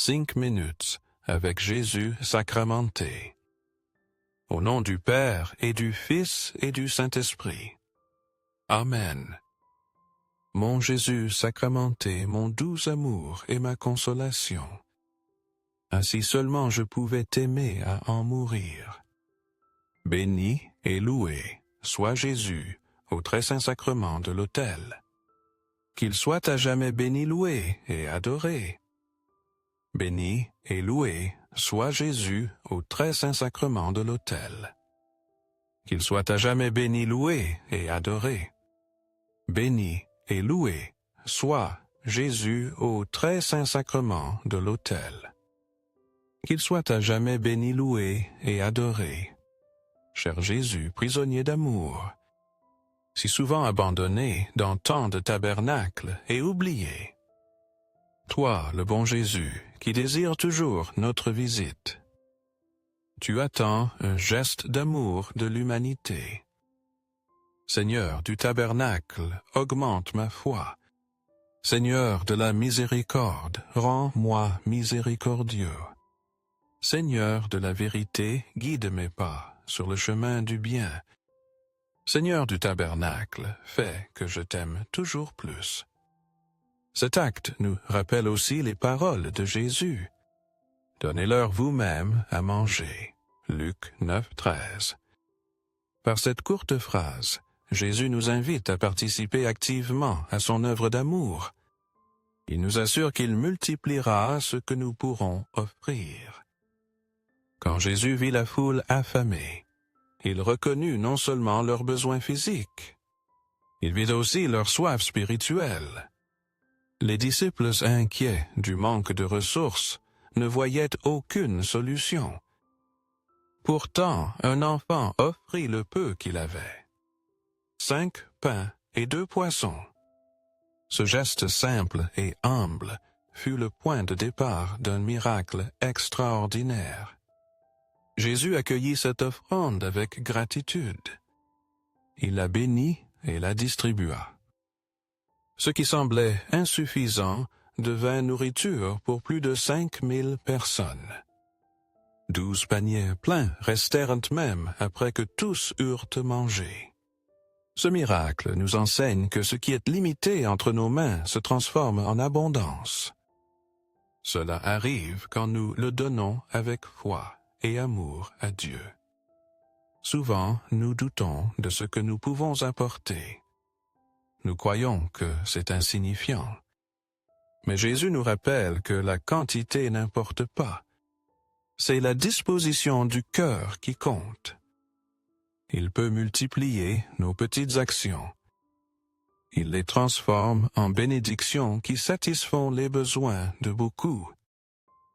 5 minutes avec Jésus sacramenté. Au nom du Père et du Fils et du Saint-Esprit. Amen. Mon Jésus sacramenté, mon doux amour et ma consolation. Ainsi seulement je pouvais t'aimer à en mourir. Béni et loué soit Jésus au très saint sacrement de l'autel. Qu'il soit à jamais béni, loué et adoré. Béni et loué soit Jésus au très saint sacrement de l'autel. Qu'il soit à jamais béni, loué et adoré. Béni et loué soit Jésus au très saint sacrement de l'autel. Qu'il soit à jamais béni, loué et adoré. Cher Jésus, prisonnier d'amour, si souvent abandonné dans tant de tabernacles et oublié. Toi, le bon Jésus, qui désires toujours notre visite. Tu attends un geste d'amour de l'humanité. Seigneur du tabernacle, augmente ma foi. Seigneur de la miséricorde, rends-moi miséricordieux. Seigneur de la vérité, guide mes pas sur le chemin du bien. Seigneur du tabernacle, fais que je t'aime toujours plus. Cet acte nous rappelle aussi les paroles de Jésus. Donnez-leur vous-même à manger. Luc 9, 13. Par cette courte phrase, Jésus nous invite à participer activement à son œuvre d'amour. Il nous assure qu'il multipliera ce que nous pourrons offrir. Quand Jésus vit la foule affamée, il reconnut non seulement leurs besoins physiques, il vit aussi leur soif spirituelle. Les disciples inquiets du manque de ressources ne voyaient aucune solution. Pourtant, un enfant offrit le peu qu'il avait. 5 pains et 2 poissons. Ce geste simple et humble fut le point de départ d'un miracle extraordinaire. Jésus accueillit cette offrande avec gratitude. Il la bénit et la distribua. Ce qui semblait insuffisant devint nourriture pour plus de 5000 personnes. 12 paniers pleins restèrent même après que tous eurent mangé. Ce miracle nous enseigne que ce qui est limité entre nos mains se transforme en abondance. Cela arrive quand nous le donnons avec foi et amour à Dieu. Souvent, nous doutons de ce que nous pouvons apporter. Nous croyons que c'est insignifiant. Mais Jésus nous rappelle que la quantité n'importe pas. C'est la disposition du cœur qui compte. Il peut multiplier nos petites actions. Il les transforme en bénédictions qui satisfont les besoins de beaucoup.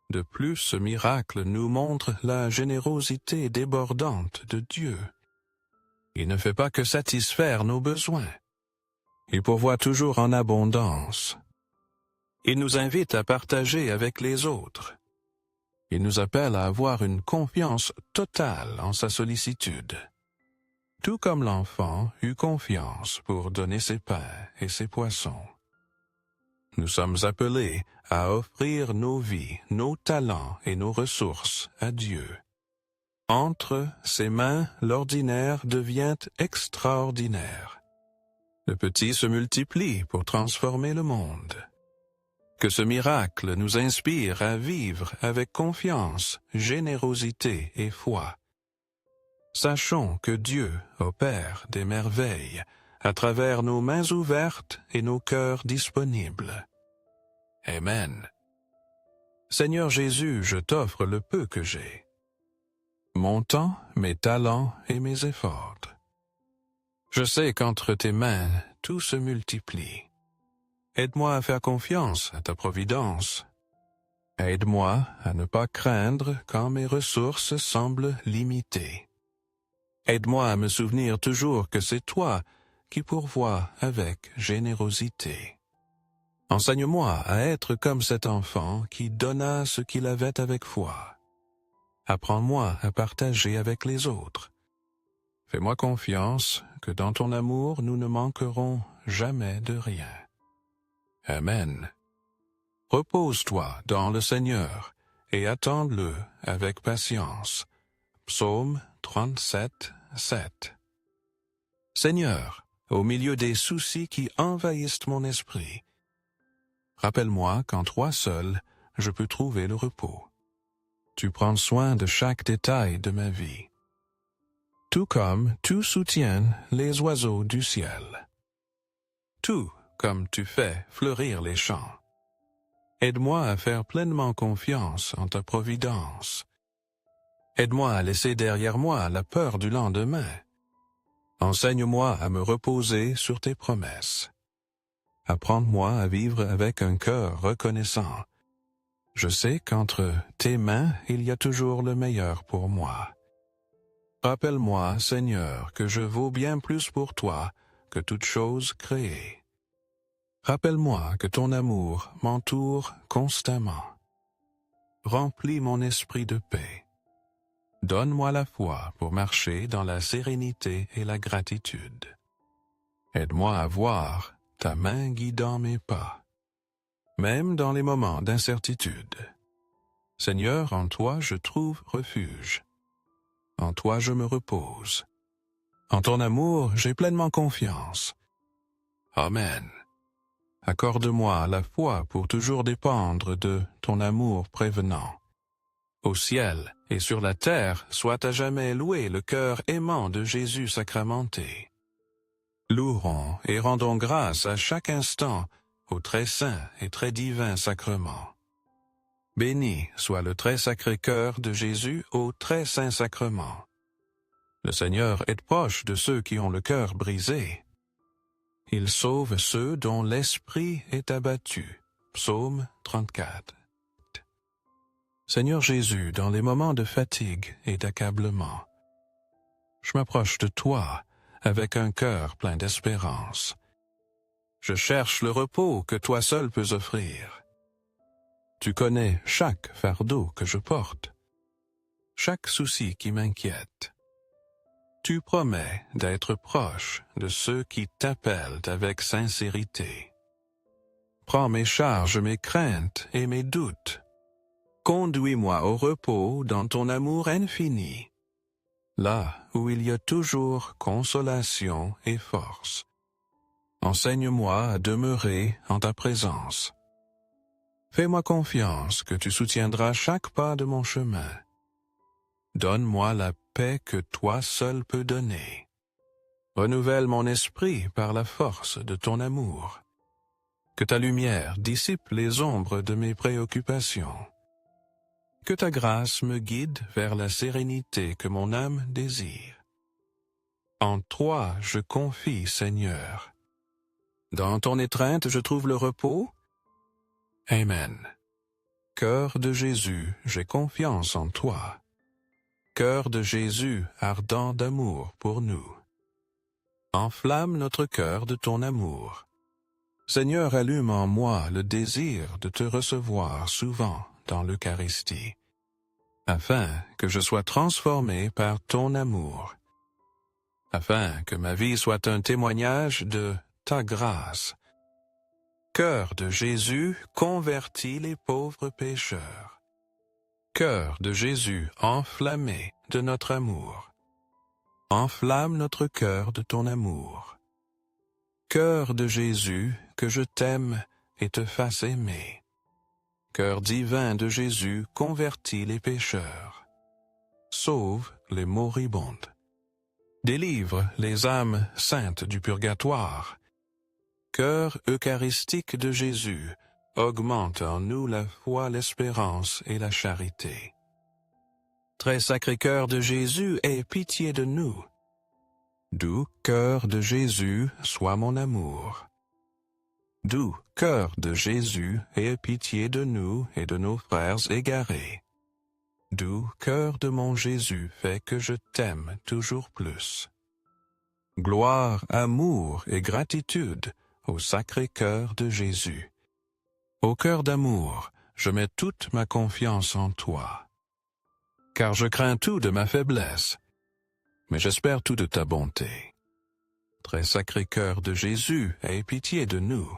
De plus, ce miracle nous montre la générosité débordante de Dieu. Il ne fait pas que satisfaire nos besoins. Il pourvoit toujours en abondance. Il nous invite à partager avec les autres. Il nous appelle à avoir une confiance totale en sa sollicitude. Tout comme l'enfant eut confiance pour donner ses pains et ses poissons. Nous sommes appelés à offrir nos vies, nos talents et nos ressources à Dieu. Entre ses mains, l'ordinaire devient extraordinaire. Le petit se multiplie pour transformer le monde. Que ce miracle nous inspire à vivre avec confiance, générosité et foi. Sachons que Dieu opère des merveilles à travers nos mains ouvertes et nos cœurs disponibles. Amen. Seigneur Jésus, je t'offre le peu que j'ai. Mon temps, mes talents et mes efforts. Je sais qu'entre tes mains, tout se multiplie. Aide-moi à faire confiance à ta providence. Aide-moi à ne pas craindre quand mes ressources semblent limitées. Aide-moi à me souvenir toujours que c'est toi qui pourvois avec générosité. Enseigne-moi à être comme cet enfant qui donna ce qu'il avait avec foi. Apprends-moi à partager avec les autres. Fais-moi confiance que dans ton amour nous ne manquerons jamais de rien. Amen. Repose-toi dans le Seigneur et attends-le avec patience. Psaume 37, 7. Seigneur, au milieu des soucis qui envahissent mon esprit, rappelle-moi qu'en toi seul, je peux trouver le repos. Tu prends soin de chaque détail de ma vie, tout comme tu soutiens les oiseaux du ciel. Tout comme tu fais fleurir les champs. Aide-moi à faire pleinement confiance en ta providence. Aide-moi à laisser derrière moi la peur du lendemain. Enseigne-moi à me reposer sur tes promesses. Apprends-moi à vivre avec un cœur reconnaissant. Je sais qu'entre tes mains, il y a toujours le meilleur pour moi. Rappelle-moi, Seigneur, que je vaux bien plus pour toi que toute chose créée. Rappelle-moi que ton amour m'entoure constamment. Remplis mon esprit de paix. Donne-moi la foi pour marcher dans la sérénité et la gratitude. Aide-moi à voir ta main guidant mes pas, même dans les moments d'incertitude. Seigneur, en toi je trouve refuge. En toi je me repose. En ton amour, j'ai pleinement confiance. Amen. Accorde-moi la foi pour toujours dépendre de ton amour prévenant. Au ciel et sur la terre soit à jamais loué le cœur aimant de Jésus sacramenté. Louons et rendons grâce à chaque instant au très saint et très divin sacrement. Béni soit le très sacré cœur de Jésus au très saint sacrement. Le Seigneur est proche de ceux qui ont le cœur brisé. Il sauve ceux dont l'esprit est abattu. Psaume 34. Seigneur Jésus, dans les moments de fatigue et d'accablement, je m'approche de toi avec un cœur plein d'espérance. Je cherche le repos que toi seul peux offrir. Tu connais chaque fardeau que je porte, chaque souci qui m'inquiète. Tu promets d'être proche de ceux qui t'appellent avec sincérité. Prends mes charges, mes craintes et mes doutes. Conduis-moi au repos dans ton amour infini, là où il y a toujours consolation et force. Enseigne-moi à demeurer en ta présence. Fais-moi confiance que tu soutiendras chaque pas de mon chemin. Donne-moi la paix que toi seul peux donner. Renouvelle mon esprit par la force de ton amour. Que ta lumière dissipe les ombres de mes préoccupations. Que ta grâce me guide vers la sérénité que mon âme désire. En toi je confie, Seigneur. Dans ton étreinte je trouve le repos. Amen. Cœur de Jésus, j'ai confiance en toi. Cœur de Jésus, ardent d'amour pour nous. Enflamme notre cœur de ton amour. Seigneur, allume en moi le désir de te recevoir souvent dans l'Eucharistie, afin que je sois transformé par ton amour, afin que ma vie soit un témoignage de ta grâce. Cœur de Jésus, convertis les pauvres pécheurs. Cœur de Jésus, enflammé de notre amour. Enflamme notre cœur de ton amour. Cœur de Jésus, que je t'aime et te fasse aimer. Cœur divin de Jésus, convertis les pécheurs. Sauve les moribondes. Délivre les âmes saintes du purgatoire. Cœur eucharistique de Jésus, augmente en nous la foi, l'espérance et la charité. Très sacré cœur de Jésus, aie pitié de nous. Doux cœur de Jésus, sois mon amour. Doux cœur de Jésus, aie pitié de nous et de nos frères égarés. Doux cœur de mon Jésus, fais que je t'aime toujours plus. Gloire, amour et gratitude au sacré cœur de Jésus. Au cœur d'amour, je mets toute ma confiance en toi. Car je crains tout de ma faiblesse, mais j'espère tout de ta bonté. Très sacré cœur de Jésus, aie pitié de nous.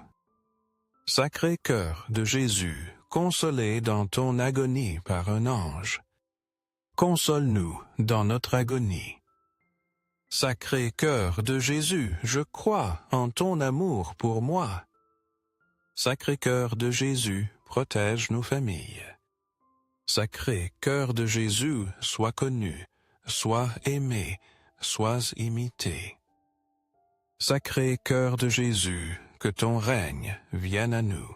Sacré cœur de Jésus, consolé dans ton agonie par un ange, console-nous dans notre agonie. Sacré cœur de Jésus, je crois en ton amour pour moi. Sacré cœur de Jésus, protège nos familles. Sacré cœur de Jésus, sois connu, sois aimé, sois imité. Sacré cœur de Jésus, que ton règne vienne à nous.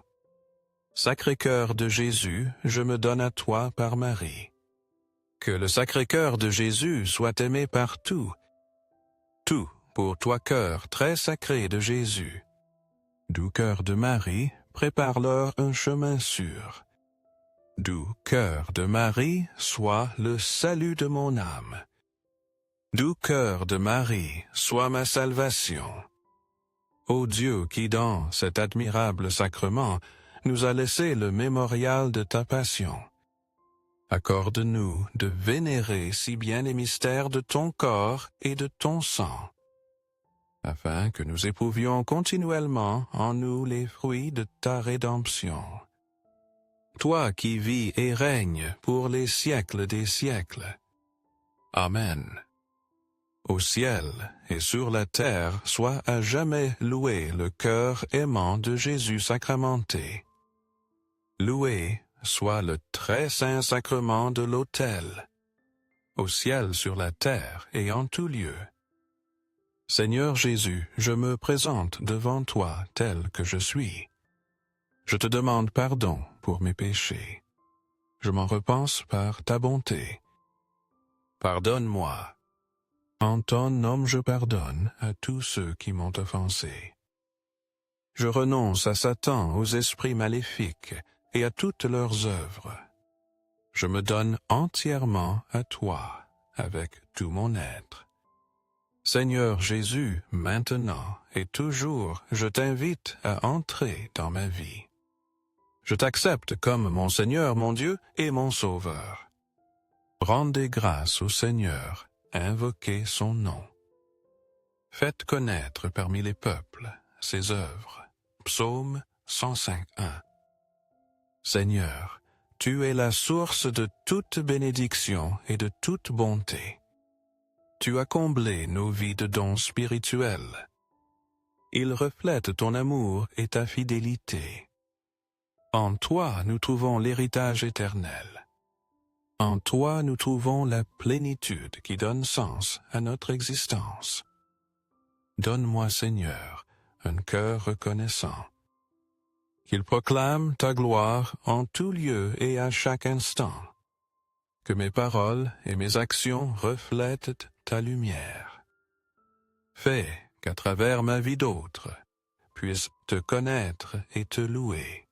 Sacré cœur de Jésus, je me donne à toi par Marie. Que le sacré cœur de Jésus soit aimé par tout pour toi cœur très sacré de Jésus. Doux cœur de Marie, prépare-leur un chemin sûr. Doux cœur de Marie, sois le salut de mon âme. Doux cœur de Marie, sois ma salvation. Ô Dieu qui dans cet admirable sacrement nous a laissé le mémorial de ta passion, accorde-nous de vénérer si bien les mystères de ton corps et de ton sang, afin que nous éprouvions continuellement en nous les fruits de ta rédemption. Toi qui vis et règnes pour les siècles des siècles. Amen. Au ciel et sur la terre soit à jamais loué le cœur aimant de Jésus sacramenté. Loué soit le très saint sacrement de l'autel, au ciel, sur la terre et en tout lieu. Seigneur Jésus, je me présente devant toi tel que je suis. Je te demande pardon pour mes péchés. Je m'en repense par ta bonté. Pardonne-moi. En ton nom je pardonne à tous ceux qui m'ont offensé. Je renonce à Satan, aux esprits maléfiques et à toutes leurs œuvres. Je me donne entièrement à toi, avec tout mon être. Seigneur Jésus, maintenant et toujours, je t'invite à entrer dans ma vie. Je t'accepte comme mon Seigneur, mon Dieu et mon Sauveur. Rendez grâce au Seigneur, invoquez son nom. Faites connaître parmi les peuples ses œuvres. Psaume 105:1. Seigneur, tu es la source de toute bénédiction et de toute bonté. Tu as comblé nos vies de dons spirituels. Ils reflètent ton amour et ta fidélité. En toi nous trouvons l'héritage éternel. En toi nous trouvons la plénitude qui donne sens à notre existence. Donne-moi, Seigneur, un cœur reconnaissant, qu'il proclame ta gloire en tout lieu et à chaque instant, que mes paroles et mes actions reflètent ta lumière. Fais qu'à travers ma vie d'autres puissent te connaître et te louer.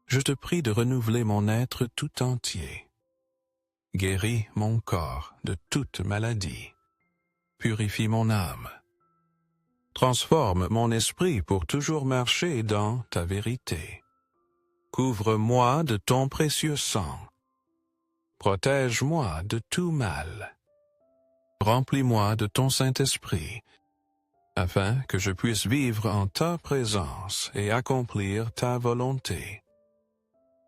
Je te prie de renouveler mon être tout entier. Guéris mon corps de toute maladie. Purifie mon âme. Transforme mon esprit pour toujours marcher dans ta vérité. Couvre-moi de ton précieux sang. Protège-moi de tout mal. Remplis-moi de ton Saint-Esprit, afin que je puisse vivre en ta présence et accomplir ta volonté.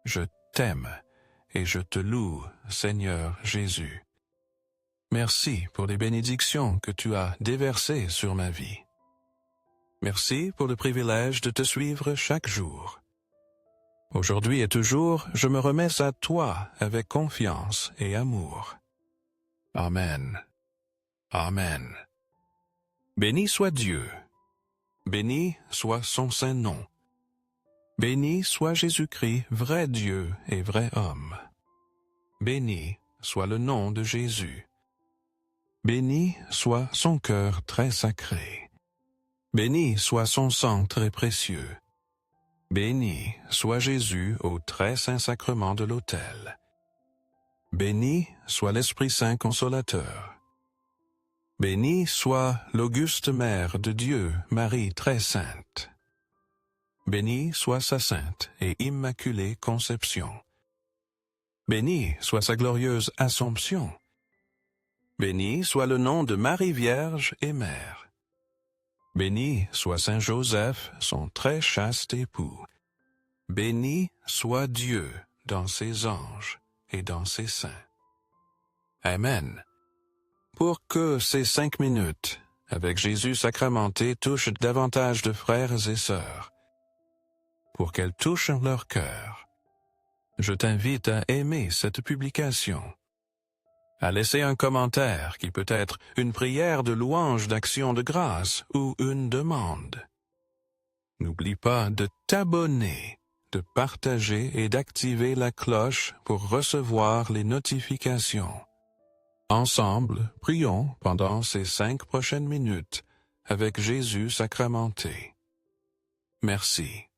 Je t'aime et je te loue, Seigneur Jésus. Merci pour les bénédictions que tu as déversées sur ma vie. Merci pour le privilège de te suivre chaque jour. Aujourd'hui et toujours, je me remets à toi avec confiance et amour. Amen. Amen. Béni soit Dieu. Béni soit son saint nom. Béni soit Jésus-Christ, vrai Dieu et vrai homme. Béni soit le nom de Jésus. Béni soit son cœur très sacré. Béni soit son sang très précieux. Béni soit Jésus au très saint sacrement de l'autel. Béni soit l'Esprit Saint consolateur. Béni soit l'auguste Mère de Dieu, Marie très sainte. Béni soit sa sainte et immaculée conception. Béni soit sa glorieuse Assomption. Béni soit le nom de Marie Vierge et Mère. Béni soit Saint Joseph, son très chaste époux. Béni soit Dieu dans ses anges et dans ses saints. Amen. Pour que ces 5 minutes avec Jésus sacramenté touchent davantage de frères et sœurs, pour qu'elles touchent leur cœur, je t'invite à aimer cette publication, à laisser un commentaire qui peut être une prière de louange, d'action de grâce ou une demande. N'oublie pas de t'abonner, de partager et d'activer la cloche pour recevoir les notifications. Ensemble, prions pendant ces 5 prochaines minutes avec Jésus sacramenté. Merci.